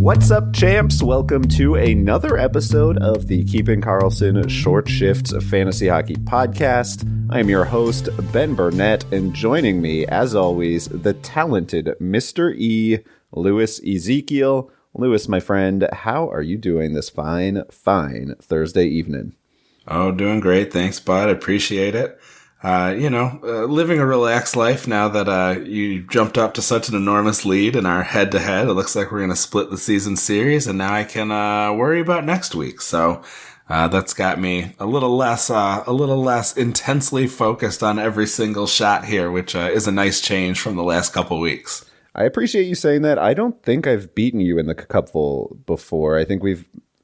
What's up, champs? Welcome to another episode of the Keeping Karlsson Short Shift Fantasy Hockey Podcast. I am your host, Ben Burnett, and joining me, as always, the talented Mr. E, Louis Ezekiel. Louis, my friend, how are you doing this fine Thursday evening? Oh, doing great. Thanks, bud. Appreciate it. Living a relaxed life now that you jumped up to such an enormous lead in our head-to-head. It looks like we're going to split the season series, and now I can worry about next week. So that's got me a little less intensely focused on every single shot here, which is a nice change from the last couple weeks. I appreciate you saying that. I don't think I've beaten you in the cupful before. I think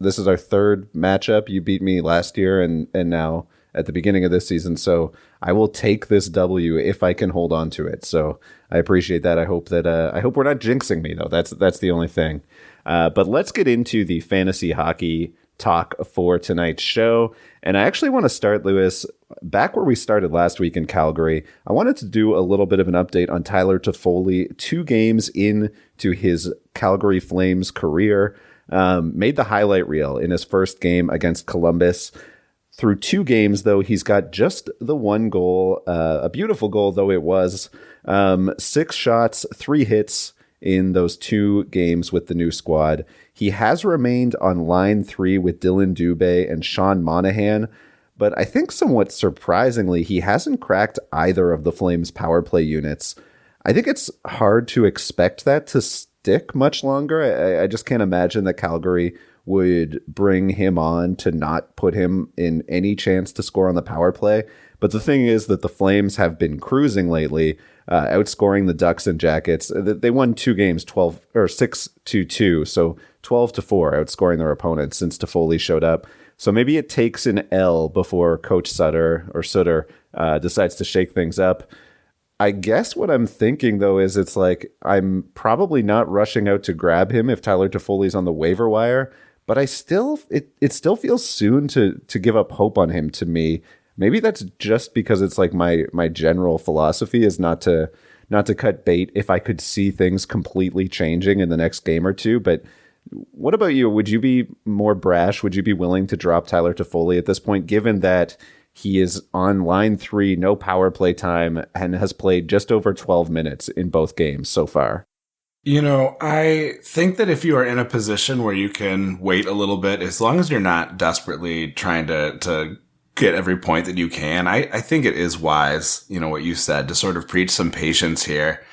this is our third matchup. You beat me last year and now at the beginning of this season. So I will take this W if I can hold on to it. So I appreciate that. I hope we're not jinxing me though. That's the only thing. But let's get into the fantasy hockey talk for tonight's show. And I actually want to start, Louis, back where we started last week in Calgary. I wanted to do a little bit of an update on Tyler Toffoli, 2 games into his Calgary Flames career. Made the highlight reel in his first game against Columbus. Through 2 games, though, he's got just the 1 goal, a beautiful goal, though it was. 6 shots, 3 hits in those 2 games with the new squad. He has remained on line 3 with Dylan Dubé and Sean Monahan, but I think somewhat surprisingly, he hasn't cracked either of the Flames' power play units. I think it's hard to expect that to stick much longer. I just can't imagine that Calgary would bring him on to not put him in any chance to score on the power play. But the thing is that the Flames have been cruising lately, outscoring the Ducks and Jackets. They won 2 games, 6-2, so 12-4, outscoring their opponents since Toffoli showed up. So maybe it takes an L before Coach Sutter decides to shake things up. I guess what I'm thinking, though, is it's like I'm probably not rushing out to grab him if Tyler Toffoli's on the waiver wire, but it still feels soon to give up hope on him to me. Maybe that's just because it's like my general philosophy is not to cut bait if I could see things completely changing in the next game or two. But what about you? Would you be more brash? Would you be willing to drop Tyler Toffoli at this point, given that he is on line 3, no power play time, and has played just over 12 minutes in both games so far? You know, I think that if you are in a position where you can wait a little bit, as long as you're not desperately trying to get every point that you can, I think it is wise, what you said, to sort of preach some patience here.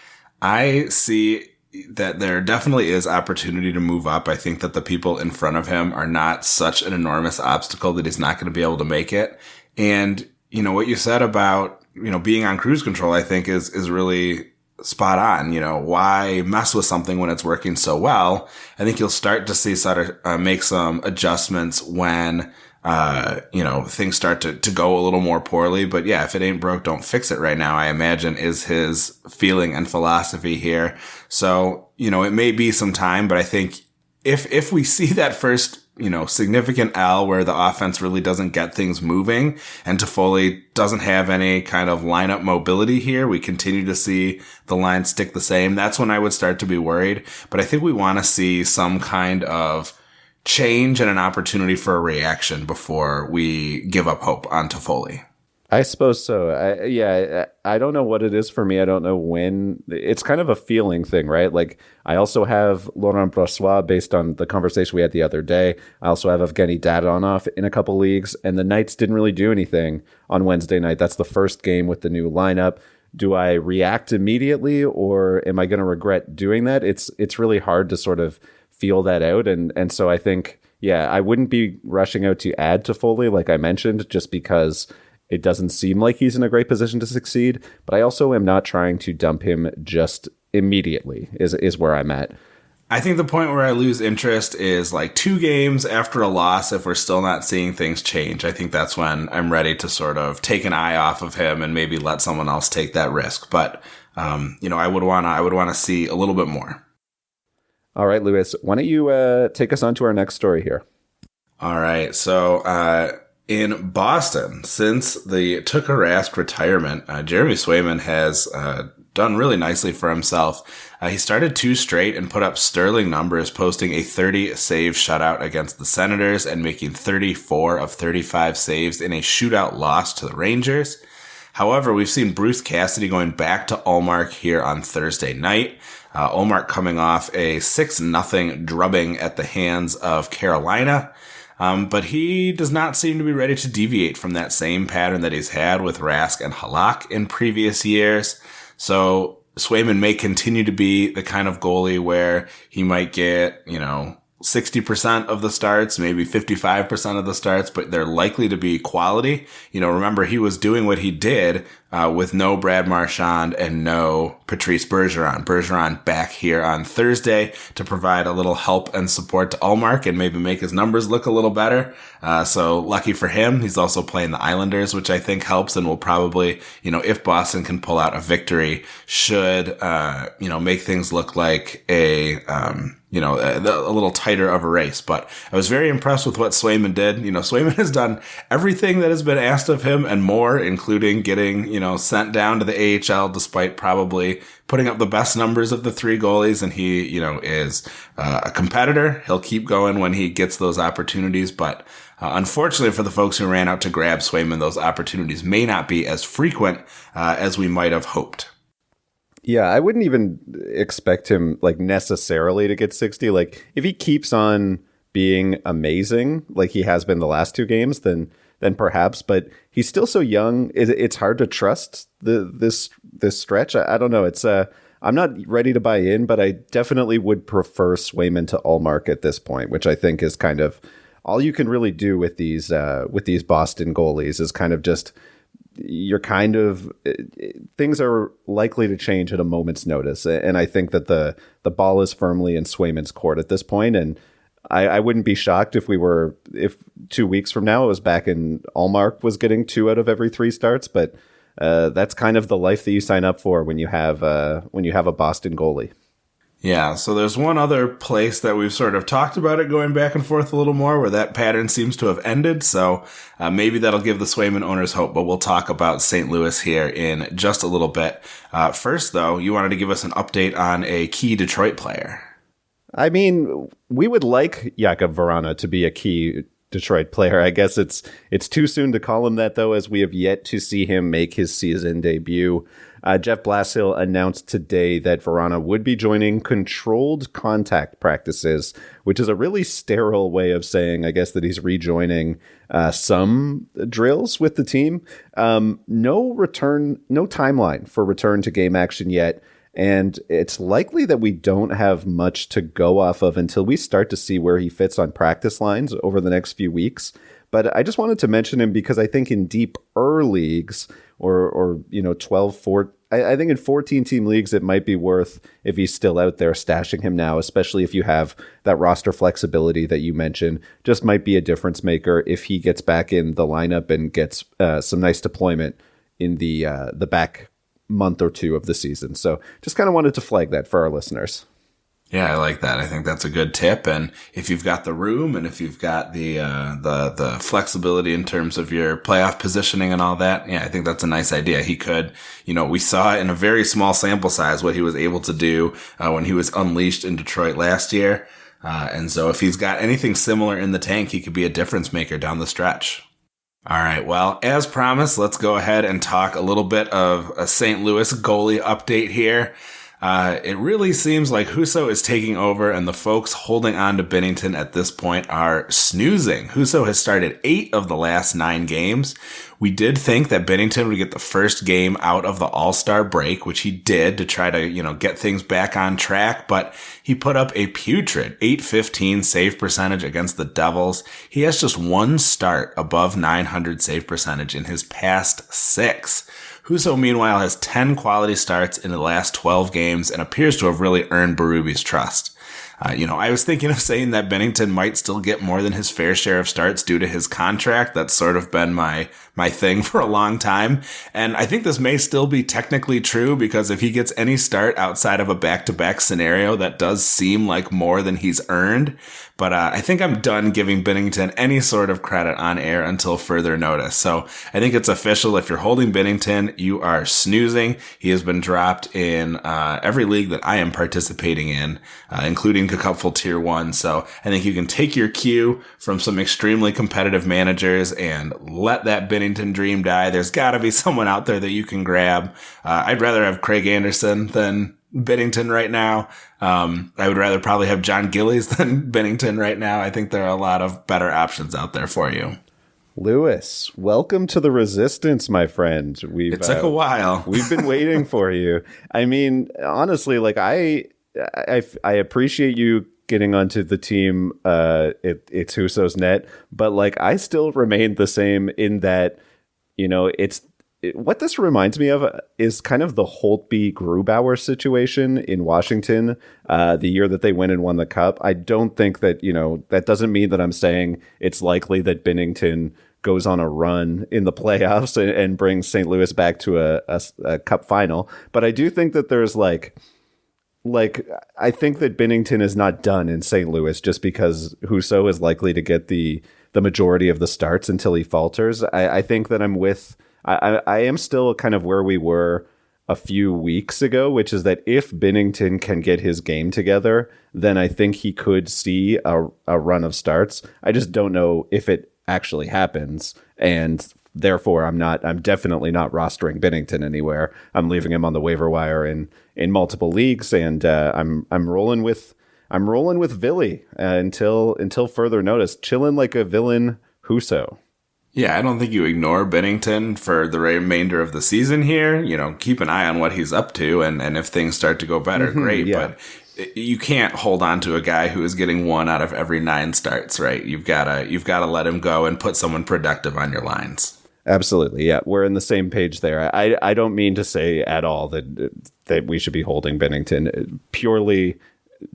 I see that there definitely is opportunity to move up. I think that the people in front of him are not such an enormous obstacle that he's not going to be able to make it. And, what you said about, being on cruise control, I think is really spot on. Why mess with something when it's working so well? I think you'll start to see Sutter make some adjustments when, things start to go a little more poorly. But yeah, if it ain't broke, don't fix it right now, I imagine is his feeling and philosophy here. So, it may be some time, but I think if we see that first, significant L where the offense really doesn't get things moving and Toffoli doesn't have any kind of lineup mobility here, we continue to see the line stick the same. That's when I would start to be worried. But I think we want to see some kind of change and an opportunity for a reaction before we give up hope on Toffoli. I suppose so. I don't know what it is for me. I don't know when. It's kind of a feeling thing, right? Like, I also have Laurent Brossoit based on the conversation we had the other day. I also have Evgeny Dadonov in a couple leagues, and the Knights didn't really do anything on Wednesday night. That's the first game with the new lineup. Do I react immediately, or am I going to regret doing that? It's really hard to sort of feel that out, and so I think, I wouldn't be rushing out to add Toffoli, like I mentioned, just because it doesn't seem like he's in a great position to succeed, but I also am not trying to dump him just immediately is where I'm at. I think the point where I lose interest is like 2 games after a loss. If we're still not seeing things change, I think that's when I'm ready to sort of take an eye off of him and maybe let someone else take that risk. But, I would want to see a little bit more. All right, Louis, why don't you take us on to our next story here? All right. So, in Boston, since the Tuukka Rask retirement, Jeremy Swayman has done really nicely for himself. He started 2 straight and put up sterling numbers, posting a 30 save shutout against the Senators and making 34 of 35 saves in a shootout loss to the Rangers. However, we've seen Bruce Cassidy going back to Ullmark here on Thursday night. Ullmark coming off a 6-0 drubbing at the hands of Carolina. But he does not seem to be ready to deviate from that same pattern that he's had with Rask and Halak in previous years. So Swayman may continue to be the kind of goalie where he might get, 60% of the starts, maybe 55% of the starts, but they're likely to be quality. Remember, he was doing what he did with no Brad Marchand and no Patrice Bergeron. Bergeron back here on Thursday to provide a little help and support to Ullmark and maybe make his numbers look a little better. So lucky for him. He's also playing the Islanders, which I think helps and will probably, if Boston can pull out a victory, should, make things look like a little tighter of a race. But I was very impressed with what Swayman did. Swayman has done everything that has been asked of him and more, including getting, sent down to the AHL despite probably putting up the best numbers of the 3 goalies. And he, is a competitor. He'll keep going when he gets those opportunities. But unfortunately for the folks who ran out to grab Swayman, those opportunities may not be as frequent as we might have hoped. Yeah, I wouldn't even expect him necessarily to get 60. If he keeps on being amazing like he has been the last 2 games, then perhaps. But he's still so young. It's hard to trust this stretch. I don't know. It's I'm not ready to buy in, but I definitely would prefer Swayman to Ullmark at this point, which I think is kind of all you can really do with these Boston goalies is kind of just. Things are likely to change at a moment's notice. And I think that the ball is firmly in Swayman's court at this point. And I wouldn't be shocked if 2 weeks from now it was back and Ullmark was getting 2 out of every 3 starts. But that's kind of the life that you sign up for when you have a Boston goalie. Yeah, so there's one other place that we've sort of talked about it going back and forth a little more where that pattern seems to have ended. So maybe that'll give the Swayman owners hope, but we'll talk about St. Louis here in just a little bit. First, though, you wanted to give us an update on a key Detroit player. I mean, we would like Jakub Vrana to be a key Detroit player. I guess it's too soon to call him that, though, as we have yet to see him make his season debut. Jeff Blashill announced today that Vrana would be joining controlled contact practices, which is a really sterile way of saying, I guess, that he's rejoining some drills with the team. No timeline for return to game action yet. And it's likely that we don't have much to go off of until we start to see where he fits on practice lines over the next few weeks. But I just wanted to mention him because I think in deeper leagues or 12, 4, I think in 14-team leagues, it might be worth, if he's still out there, stashing him now, especially if you have that roster flexibility that you mentioned. Just might be a difference maker if he gets back in the lineup and gets some nice deployment in the back month or 2 of the season. So just kind of wanted to flag that for our listeners. Yeah, I like that. I think that's a good tip. And if you've got the room and if you've got the flexibility in terms of your playoff positioning and all that, yeah, I think that's a nice idea. He could, we saw in a very small sample size what he was able to do when he was unleashed in Detroit last year. And so if he's got anything similar in the tank, he could be a difference maker down the stretch. All right. Well, as promised, let's go ahead and talk a little bit of a St. Louis goalie update here. It really seems like Husso is taking over and the folks holding on to Binnington at this point are snoozing. Husso has started 8 of the last 9 games. We did think that Binnington would get the first game out of the All-Star break, which he did to try to, get things back on track, but he put up a putrid .815 save percentage against the Devils. He has just 1 start above .900 save percentage in his past 6. Husso, meanwhile, has 10 quality starts in the last 12 games and appears to have really earned Berube's trust. I was thinking of saying that Binnington might still get more than his fair share of starts due to his contract. That's sort of been my my thing for a long time. And I think this may still be technically true because if he gets any start outside of a back-to-back scenario, that does seem like more than he's earned. But I think I'm done giving Binnington any sort of credit on air until further notice. So I think it's official. If you're holding Binnington, you are snoozing. He has been dropped in every league that I am participating in, including Cupful Tier 1. So I think you can take your cue from some extremely competitive managers and let that Binnington dream die. There's got to be someone out there that you can grab. I'd rather have Craig Anderson than Binnington right now. I would rather probably have John Gillies than Binnington right now. I think there are a lot of better options out there for you. Lewis, welcome to the Resistance, my friend. It took a while. We've been waiting for you. I mean, honestly, like I appreciate you getting onto the team. It's Husso's net, but like I still remain the same in that, you know, what this reminds me of is kind of the Holtby-Grubauer situation in Washington, the year that they went and won the Cup. I don't think that, you know, that doesn't mean that I'm saying it's likely that Binnington goes on a run in the playoffs and brings St. Louis back to a Cup final. But I do think that there's like I think that Binnington is not done in St. Louis just because Husso is likely to get the majority of the starts until he falters. I think that I am still kind of where we were a few weeks ago, which is that if Binnington can get his game together, then I think he could see a run of starts. I just don't know if it actually happens, and therefore I'm definitely not rostering Binnington anywhere. I'm leaving him on the waiver wire in multiple leagues, and I'm rolling with Villy until further notice, chilling like a villain Husso. Yeah, I don't think you ignore Binnington for the remainder of the season here. You know, keep an eye on what he's up to, and if things start to go better, great. Yeah. But you can't hold on to a guy who is getting 1 out of every 9 starts, right? You've got to let him go and put someone productive on your lines. Absolutely, yeah, we're in the same page there. I don't mean to say at all that we should be holding Binnington. Purely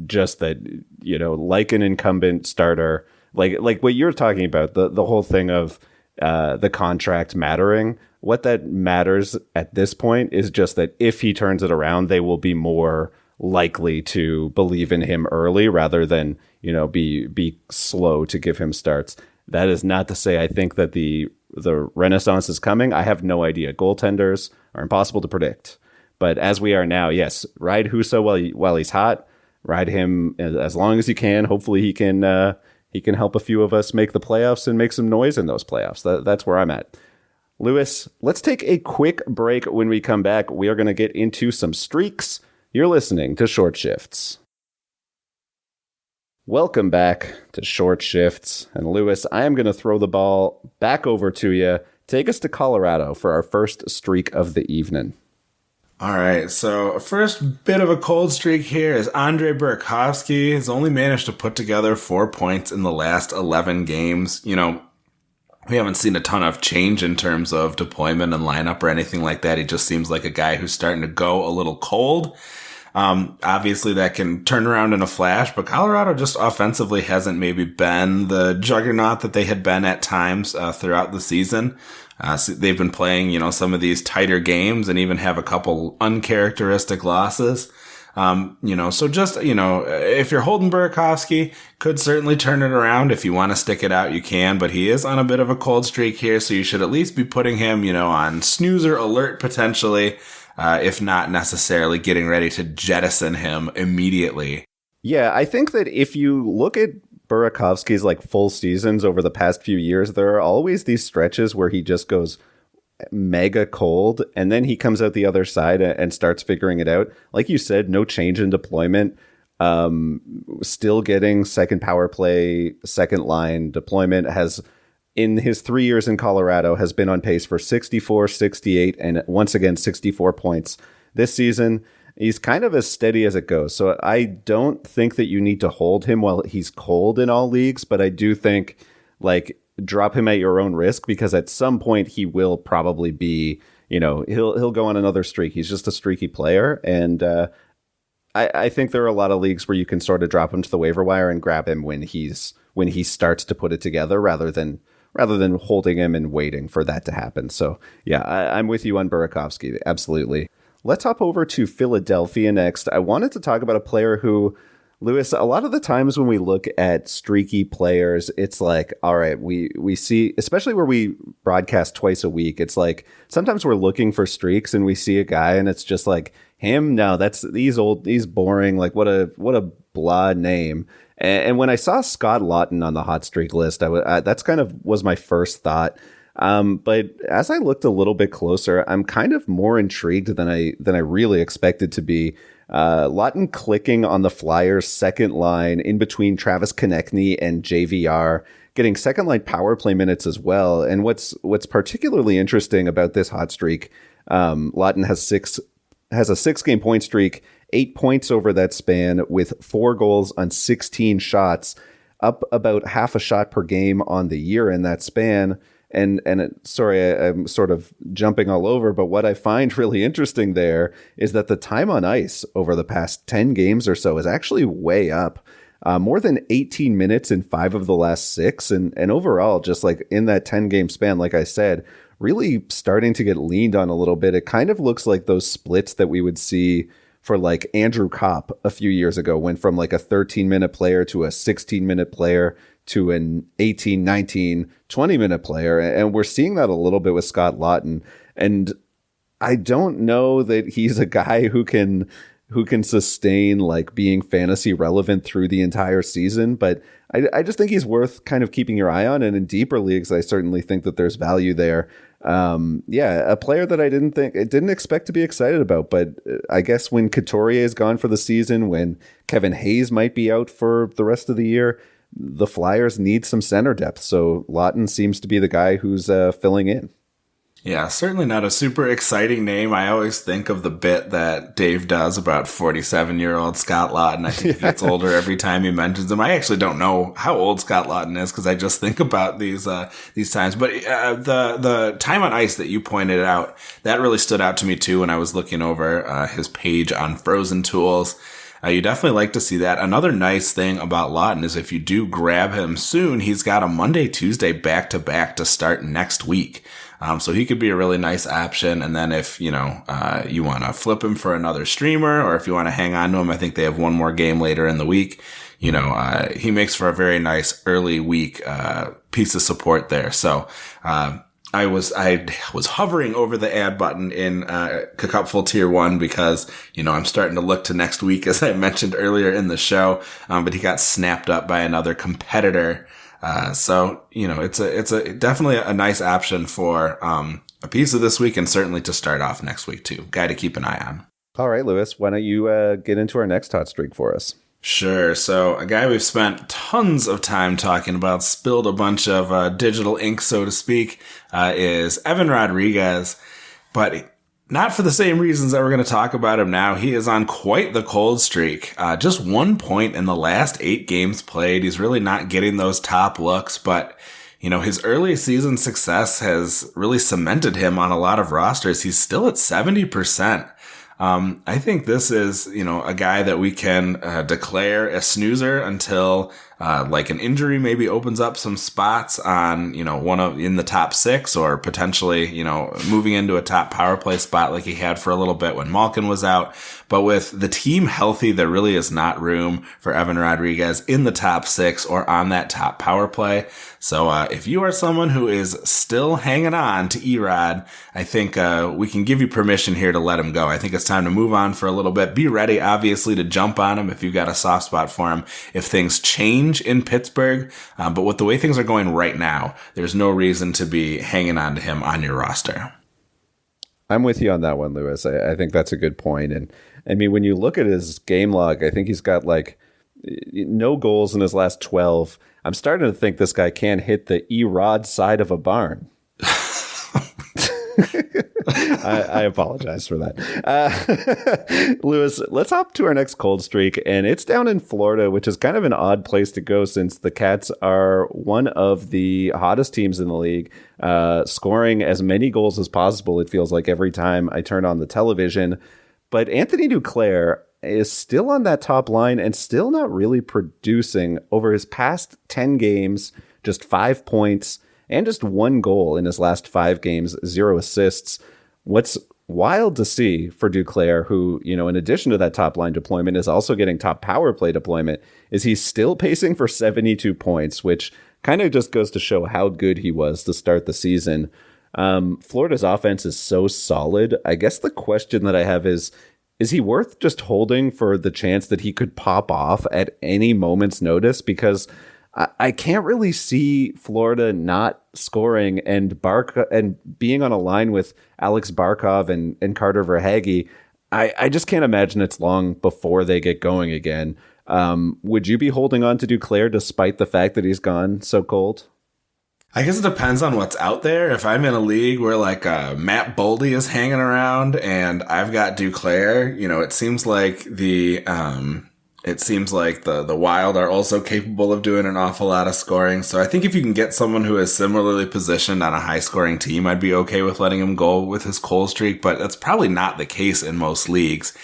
just that, you know, like an incumbent starter, like what you're talking about, the whole thing of the contract mattering. What that matters at this point is just that if he turns it around, they will be more likely to believe in him early rather than, you know, be slow to give him starts. That is not to say I think that the renaissance is coming. I have no idea. Goaltenders are impossible to predict. But as we are now, yes, ride Husso while he's hot. Ride him as long as you can. Hopefully he can help a few of us make the playoffs and make some noise in those playoffs. That's where I'm at. Lewis, let's take a quick break. When we come back, we are going to get into some streaks. You're listening to Short Shifts. Welcome back to Short Shifts. And Lewis, I am going to throw the ball back over to you. Take us to Colorado for our first streak of the evening. All right, so first bit of a cold streak here is Andre Burakovsky has only managed to put together 4 points in the last 11 games. You know, we haven't seen a ton of change in terms of deployment and lineup or anything like that. He just seems like a guy who's starting to go a little cold. Obviously that can turn around in a flash, but Colorado just offensively hasn't maybe been the juggernaut that they had been at times throughout the season. So they've been playing, you know, some of these tighter games and even have a couple uncharacteristic losses. You know, so just, you know, if you're holding Burakovsky, could certainly turn it around. If you want to stick it out, you can, but he is on a bit of a cold streak here. So you should at least be putting him, you know, on snoozer alert potentially, if not necessarily getting ready to jettison him immediately. Yeah, I think that if you look at Burakovsky's like full seasons over the past few years, there are always these stretches where he just goes mega cold and then he comes out the other side and starts figuring it out. Like you said, no change in deployment, still getting second power play, second line deployment. Has in his 3 years in Colorado has been on pace for 64, 68, and once again 64 points this season. He's kind of as steady as it goes. So I don't think that you need to hold him while he's cold in all leagues, but I do think like drop him at your own risk because at some point he will probably be, you know, he'll go on another streak. He's just a streaky player. And I think there are a lot of leagues where you can sort of drop him to the waiver wire and grab him when he starts to put it together rather than rather than holding him and waiting for that to happen. So yeah, I'm with you on Burakovsky. Absolutely. Let's hop over to Philadelphia next. I wanted to talk about a player who, Lewis, a lot of the times when we look at streaky players, it's like, all right, we see, especially where we broadcast twice a week, it's like sometimes we're looking for streaks and we see a guy and it's just like him. No, he's boring. Like what a blah name. And when I saw Scott Laughton on the hot streak list, that's kind of was my first thought. But as I looked a little bit closer, I'm kind of more intrigued than I really expected to be. Laughton clicking on the Flyers' second line in between Travis Konechny and JVR, getting second line power play minutes as well. And what's particularly interesting about this hot streak, Laughton has a 6-game point streak, 8 points over that span with 4 goals on 16 shots, up about half a shot per game on the year in that span. Sorry, I'm sort of jumping all over, but what I find really interesting there is that the time on ice over the past 10 games or so is actually way up. More than 18 minutes in 5 of the last 6. And overall, just like in that 10-game span, like I said, really starting to get leaned on a little bit. It kind of looks like those splits that we would see for like Andrew Kopp a few years ago, went from like a 13-minute player to a 16-minute player to an 18, 19, 20-minute player. And we're seeing that a little bit with Scott Laughton. And I don't know that he's a guy who can sustain like being fantasy relevant through the entire season. But I just think he's worth kind of keeping your eye on. And in deeper leagues, I certainly think that there's value there. A player that I didn't expect to be excited about. But I guess when Couturier is gone for the season, when Kevin Hayes might be out for the rest of the year, the Flyers need some center depth. So Laughton seems to be the guy who's filling in. Yeah, certainly not a super exciting name. I always think of the bit that Dave does about 47-year-old Scott Laughton. I think he gets older every time he mentions him. I actually don't know how old Scott Laughton is because I just think about these times. But the time on ice that you pointed out, that really stood out to me too when I was looking over his page on Frozen Tools. You definitely like to see that. Another nice thing about Laughton is if you do grab him soon, he's got a Monday, Tuesday back-to-back to start next week. So he could be a really nice option. And then if, you want to flip him for another streamer or if you want to hang on to him, I think they have one more game later in the week. He makes for a very nice early week piece of support there. So I was hovering over the add button in Cupful Tier 1 because, I'm starting to look to next week, as I mentioned earlier in the show. But he got snapped up by another competitor. So it's definitely a nice option for a piece of this week and certainly to start off next week too. Guy to keep an eye on. All right, Lewis, why don't you get into our next hot streak for us? Sure. So a guy we've spent tons of time talking about, spilled a bunch of digital ink, so to speak, is Evan Rodriguez, but not for the same reasons that we're going to talk about him now. He is on quite the cold streak. Just 1 point in the last 8 games played. He's really not getting those top looks, but his early season success has really cemented him on a lot of rosters. He's still at 70%. I think this is, a guy that we can declare a snoozer until like an injury maybe opens up some spots on, in the top 6 or potentially, moving into a top power play spot like he had for a little bit when Malkin was out. But with the team healthy, there really is not room for Evan Rodriguez in the top 6 or on that top power play. So if you are someone who is still hanging on to Erod, I think we can give you permission here to let him go. I think it's time to move on for a little bit. Be ready, obviously, to jump on him if you've got a soft spot for him if things change in Pittsburgh. But with the way things are going right now, there's no reason to be hanging on to him on your roster. I'm with you on that one, Lewis. I think that's a good point. And I mean, when you look at his game log, I think he's got like no goals in his last 12. I'm starting to think this guy can't hit the Erod side of a barn. I apologize for that. Lewis, let's hop to our next cold streak, and it's down in Florida, which is kind of an odd place to go since the Cats are one of the hottest teams in the league, scoring as many goals as possible, it feels like every time I turn on the television. But Anthony Duclair is still on that top line and still not really producing. Over his past 10 games, just 5 points and just 1 goal in his last 5 games, 0 assists. What's wild to see for Duclair, who, in addition to that top line deployment, is also getting top power play deployment, is he's still pacing for 72 points, which kind of just goes to show how good he was to start the season. Florida's offense is so solid. I guess the question that I have is he worth just holding for the chance that he could pop off at any moment's notice? Because I can't really see Florida not scoring and being on a line with Alex Barkov and Carter Verhaeghe. I just can't imagine it's long before they get going again. Would you be holding on to Duclair despite the fact that he's gone so cold? I guess it depends on what's out there. If I'm in a league where Matt Boldy is hanging around and I've got Duclair, it seems like the Wild are also capable of doing an awful lot of scoring. So I think if you can get someone who is similarly positioned on a high scoring team, I'd be okay with letting him go with his cold streak, but that's probably not the case in most leagues.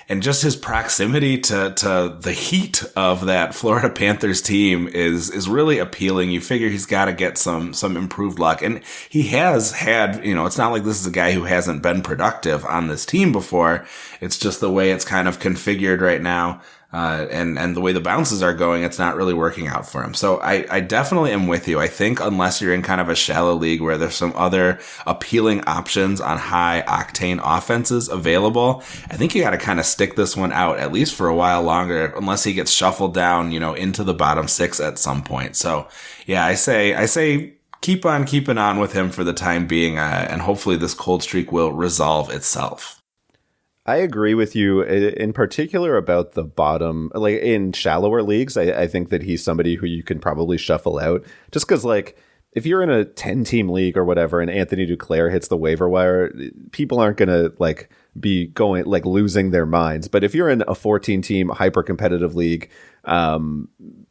And just his proximity to the heat of that Florida Panthers team is really appealing. You figure he's got to get some improved luck. And he has had, it's not like this is a guy who hasn't been productive on this team before. It's just the way it's kind of configured right now. And the way the bounces are going, it's not really working out for him. So I definitely am with you. I think unless you're in kind of a shallow league where there's some other appealing options on high octane offenses available, I think you got to kind of stick this one out at least for a while longer, unless he gets shuffled down, into the bottom 6 at some point. So yeah, I say keep on keeping on with him for the time being, and hopefully this cold streak will resolve itself. I agree with you in particular about the bottom, like in shallower leagues. I think that he's somebody who you can probably shuffle out just because, if you're in a 10-team league or whatever and Anthony Duclair hits the waiver wire, people aren't going to be going losing their minds. But if you're in a 14-team hyper competitive league,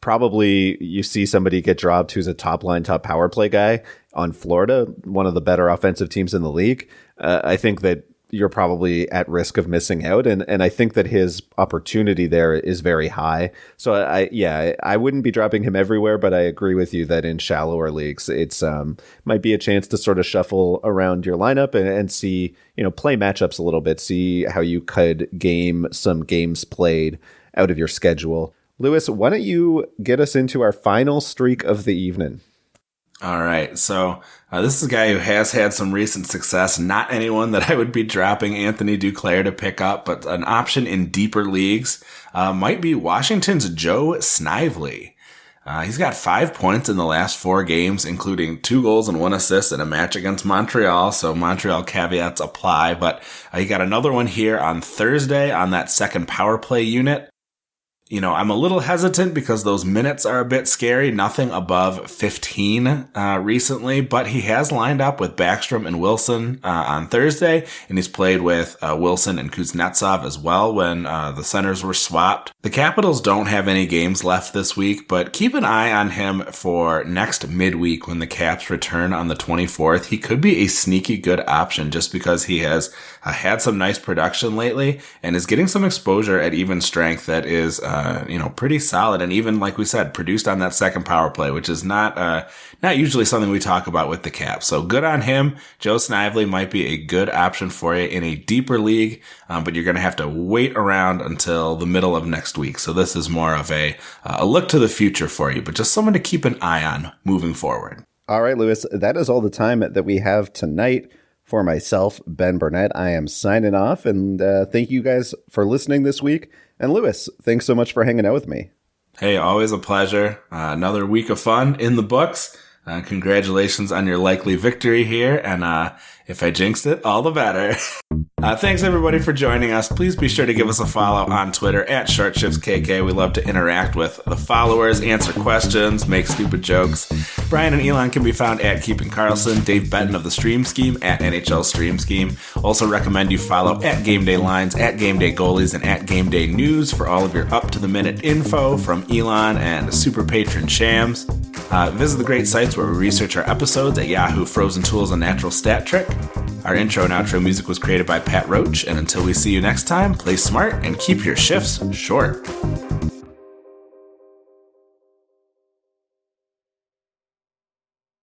probably you see somebody get dropped who's a top power play guy on Florida, one of the better offensive teams in the league. I think that you're probably at risk of missing out. And I think that his opportunity there is very high. So I wouldn't be dropping him everywhere, but I agree with you that in shallower leagues, it's might be a chance to sort of shuffle around your lineup and see, play matchups a little bit, see how you could game some games played out of your schedule. Lewis, why don't you get us into our final streak of the evening? All right. So this is a guy who has had some recent success. Not anyone that I would be dropping Anthony Duclair to pick up, but an option in deeper leagues might be Washington's Joe Snively. He's got 5 points in the last 4 games, including 2 goals and 1 assist in a match against Montreal. So Montreal caveats apply, but he got another one here on Thursday on that second power play unit. I'm a little hesitant because those minutes are a bit scary. Nothing above 15 recently, but he has lined up with Backstrom and Wilson on Thursday, and he's played with Wilson and Kuznetsov as well when the centers were swapped. The Capitals don't have any games left this week, but keep an eye on him for next midweek when the Caps return on the 24th. He could be a sneaky good option just because he has had some nice production lately and is getting some exposure at even strength that is pretty solid, and even, like we said, produced on that second power play, which is not usually something we talk about with the Caps. So good on him. Joe Snively might be a good option for you in a deeper league, but you're going to have to wait around until the middle of next week. So this is more of a look to the future for you, but just someone to keep an eye on moving forward. All right, Lewis, that is all the time that we have tonight. For myself, Ben Burnett, I am signing off, and thank you guys for listening this week. And Lewis, thanks so much for hanging out with me. Hey, always a pleasure. Another week of fun in the books. Congratulations on your likely victory here, and if I jinxed it, all the better. Thanks everybody for joining us. Please be sure to give us a follow on Twitter at ShortShiftsKK. We love to interact with the followers, answer questions, make stupid jokes. Brian and Elon can be found at Keeping Carlson, Dave Benton of the Stream Scheme at NHL Stream Scheme. Also recommend you follow at Game Day Lines, at Game Day Goalies, and at Game Day News for all of your up-to-the-minute info from Elon and super patron Shams. Visit the great sites where we research our episodes at Yahoo, Frozen Tools, and Natural Stat Trick. Our intro and outro music was created by Pat Roach, and until we see you next time, play smart and keep your shifts short.